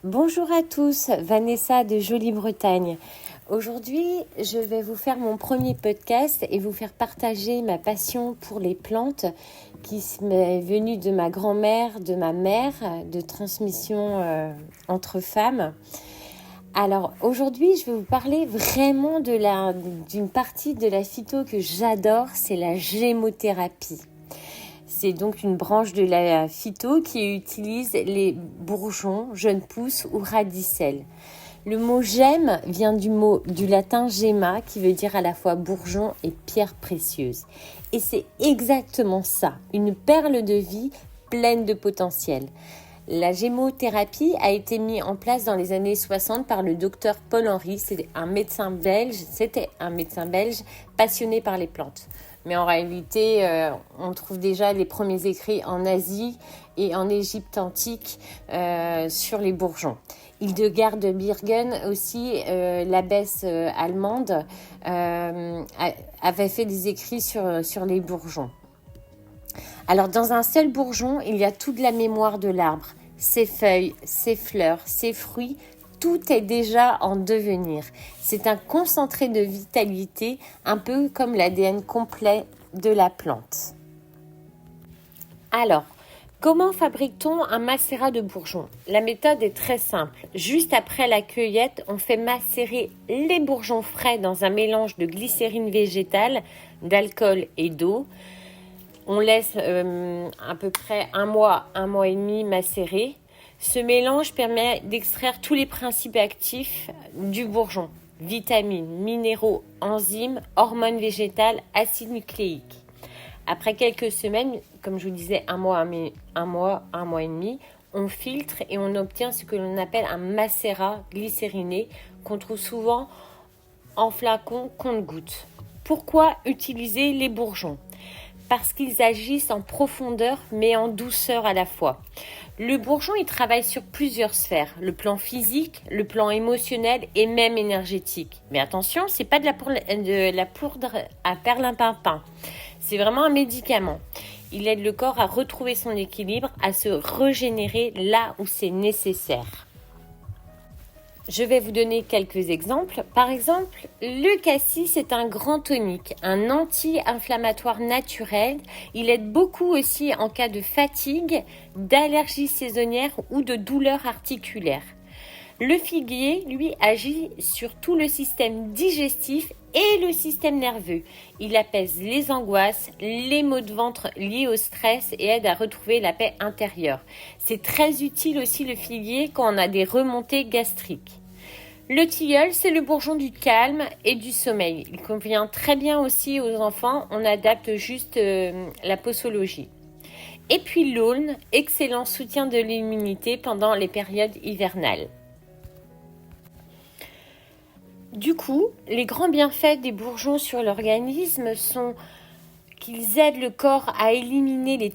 Bonjour à tous, Vanessa de Jolie Bretagne. Aujourd'hui, je vais vous faire mon premier podcast et vous faire partager ma passion pour les plantes qui m'est venue de ma grand-mère, de ma mère, de transmission entre femmes. Alors aujourd'hui, je vais vous parler vraiment d'une partie de la phyto que j'adore, c'est la gémothérapie. C'est donc une branche de la phyto qui utilise les bourgeons, jeunes pousses ou radicelles. Le mot gemme vient du latin gemma qui veut dire à la fois bourgeon et pierre précieuse. Et c'est exactement ça, une perle de vie pleine de potentiel. La gémothérapie a été mise en place dans les années 60 par le docteur Paul Henry. C'était un médecin belge passionné par les plantes. Mais en réalité, on trouve déjà les premiers écrits en Asie et en Égypte antique sur les bourgeons. Hildegard de Bingen aussi, l'abbesse allemande, avait fait des écrits sur les bourgeons. Alors, dans un seul bourgeon, il y a toute la mémoire de l'arbre, ses feuilles, ses fleurs, ses fruits, tout est déjà en devenir. C'est un concentré de vitalité, un peu comme l'ADN complet de la plante. Alors, comment fabrique-t-on un macérat de bourgeons ? La méthode est très simple. Juste après la cueillette, on fait macérer les bourgeons frais dans un mélange de glycérine végétale, d'alcool et d'eau. On laisse à peu près un mois et demi macérer. Ce mélange permet d'extraire tous les principes actifs du bourgeon. Vitamines, minéraux, enzymes, hormones végétales, acides nucléiques. Après quelques semaines, comme je vous disais, un mois et demi, on filtre et on obtient ce que l'on appelle un macérat glycériné qu'on trouve souvent en flacon compte-gouttes. Pourquoi utiliser les bourgeons ? Parce qu'ils agissent en profondeur mais en douceur à la fois. Le bourgeon, il travaille sur plusieurs sphères, le plan physique, le plan émotionnel et même énergétique. Mais attention, c'est pas de la poudre à perlimpinpin. C'est vraiment un médicament. Il aide le corps à retrouver son équilibre, à se régénérer là où c'est nécessaire. Je vais vous donner quelques exemples. Par exemple, le cassis est un grand tonique, un anti-inflammatoire naturel. Il aide beaucoup aussi en cas de fatigue, d'allergie saisonnière ou de douleurs articulaires. Le figuier, lui, agit sur tout le système digestif et le système nerveux. Il apaise les angoisses, les maux de ventre liés au stress et aide à retrouver la paix intérieure. C'est très utile aussi le figuier quand on a des remontées gastriques. Le tilleul, c'est le bourgeon du calme et du sommeil. Il convient très bien aussi aux enfants. On adapte juste la posologie. Et puis l'aulne, excellent soutien de l'immunité pendant les périodes hivernales. Du coup, les grands bienfaits des bourgeons sur l'organisme sont qu'ils aident le corps à éliminer les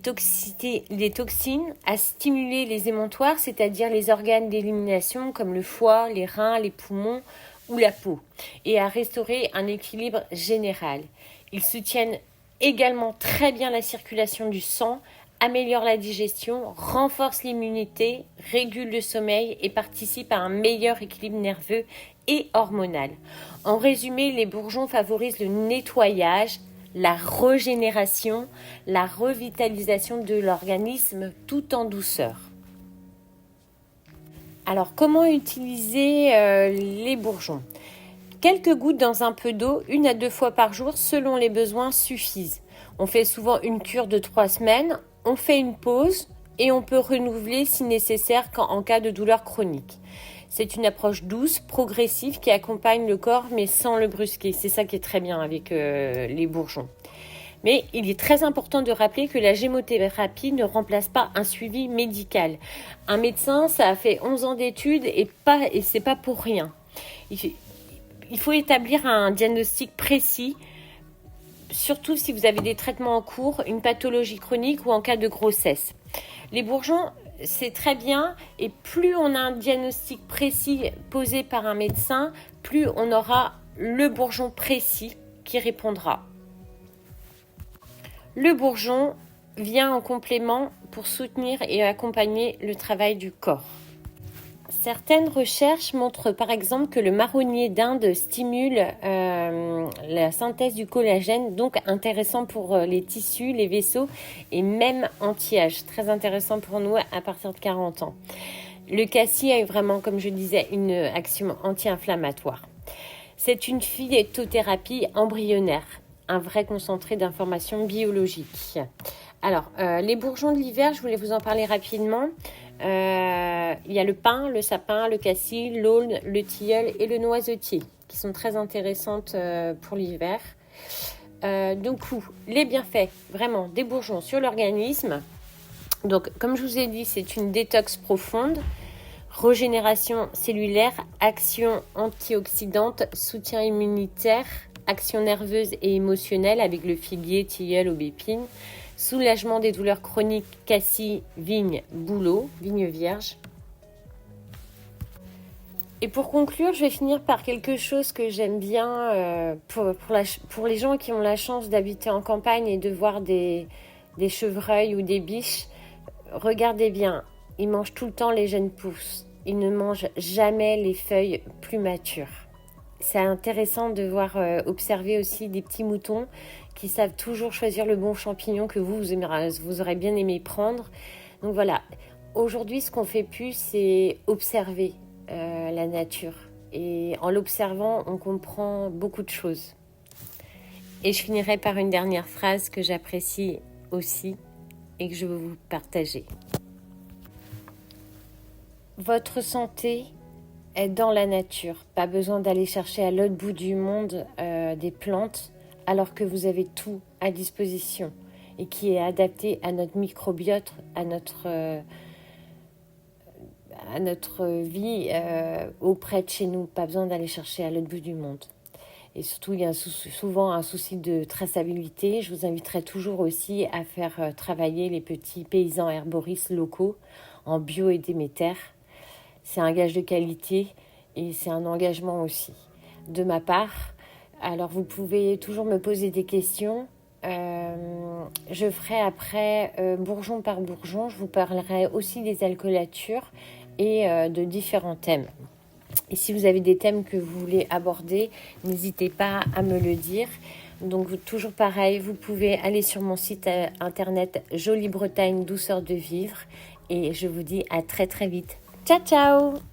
toxines, à stimuler les émonctoires, c'est-à-dire les organes d'élimination comme le foie, les reins, les poumons ou la peau, et à restaurer un équilibre général. Ils soutiennent également très bien la circulation du sang, améliorent la digestion, renforcent l'immunité, régulent le sommeil et participent à un meilleur équilibre nerveux et hormonal. En résumé, les bourgeons favorisent le nettoyage, la régénération, la revitalisation de l'organisme tout en douceur. Alors, comment utiliser les bourgeons ? Quelques gouttes dans un peu d'eau, 1 à 2 fois par jour, selon les besoins, suffisent. On fait souvent une cure de 3 semaines, on fait une pause et on peut renouveler si nécessaire en cas de douleur chronique. C'est une approche douce, progressive qui accompagne le corps mais sans le brusquer. C'est ça qui est très bien avec les bourgeons. Mais il est très important de rappeler que la gémothérapie ne remplace pas un suivi médical. Un médecin, ça a fait 11 ans d'études et c'est pas pour rien. Il faut établir un diagnostic précis, surtout si vous avez des traitements en cours, une pathologie chronique ou en cas de grossesse. Les bourgeons, c'est très bien et plus on a un diagnostic précis posé par un médecin, plus on aura le bourgeon précis qui répondra. Le bourgeon vient en complément pour soutenir et accompagner le travail du corps. Certaines recherches montrent par exemple que le marronnier d'Inde stimule la synthèse du collagène, donc intéressant pour les tissus, les vaisseaux et même anti-âge. Très intéressant pour nous à partir de 40 ans. Le cassis a vraiment, comme je disais, une action anti-inflammatoire. C'est une phytothérapie embryonnaire, un vrai concentré d'informations biologiques. Alors, les bourgeons de l'hiver, je voulais vous en parler rapidement. Il y a le pin, le sapin, le cassis, l'aulne, le tilleul et le noisetier qui sont très intéressantes pour l'hiver. Donc, les bienfaits vraiment des bourgeons sur l'organisme. Donc, comme je vous ai dit, c'est une détox profonde, régénération cellulaire, action antioxydante, soutien immunitaire, action nerveuse et émotionnelle avec le figuier, tilleul, aubépine, soulagement des douleurs chroniques, cassis, vigne, bouleau, vigne vierge. Et pour conclure, je vais finir par quelque chose que j'aime bien pour les gens qui ont la chance d'habiter en campagne et de voir des chevreuils ou des biches. Regardez bien, ils mangent tout le temps les jeunes pousses. Ils ne mangent jamais les feuilles plus matures. C'est intéressant de voir observer aussi des petits moutons qui savent toujours choisir le bon champignon que vous aurez bien aimé prendre. Donc voilà, aujourd'hui ce qu'on fait plus, c'est observer la nature. Et en l'observant, on comprend beaucoup de choses. Et je finirai par une dernière phrase que j'apprécie aussi et que je veux vous partager. Votre santé est dans la nature. Pas besoin d'aller chercher à l'autre bout du monde des plantes alors que vous avez tout à disposition et qui est adapté à notre microbiote, à notre vie auprès de chez nous. Pas besoin d'aller chercher à l'autre bout du monde. Et surtout, il y a souvent un souci de traçabilité. Je vous inviterai toujours aussi à faire travailler les petits paysans herboristes locaux en bio et Déméter. C'est un gage de qualité et c'est un engagement aussi de ma part. Alors, vous pouvez toujours me poser des questions. Je ferai après bourgeon par bourgeon. Je vous parlerai aussi des alcoolatures et de différents thèmes. Et si vous avez des thèmes que vous voulez aborder, n'hésitez pas à me le dire. Donc toujours pareil, vous pouvez aller sur mon site internet Jolie Bretagne, douceur de vivre. Et je vous dis à très très vite. Ciao ciao!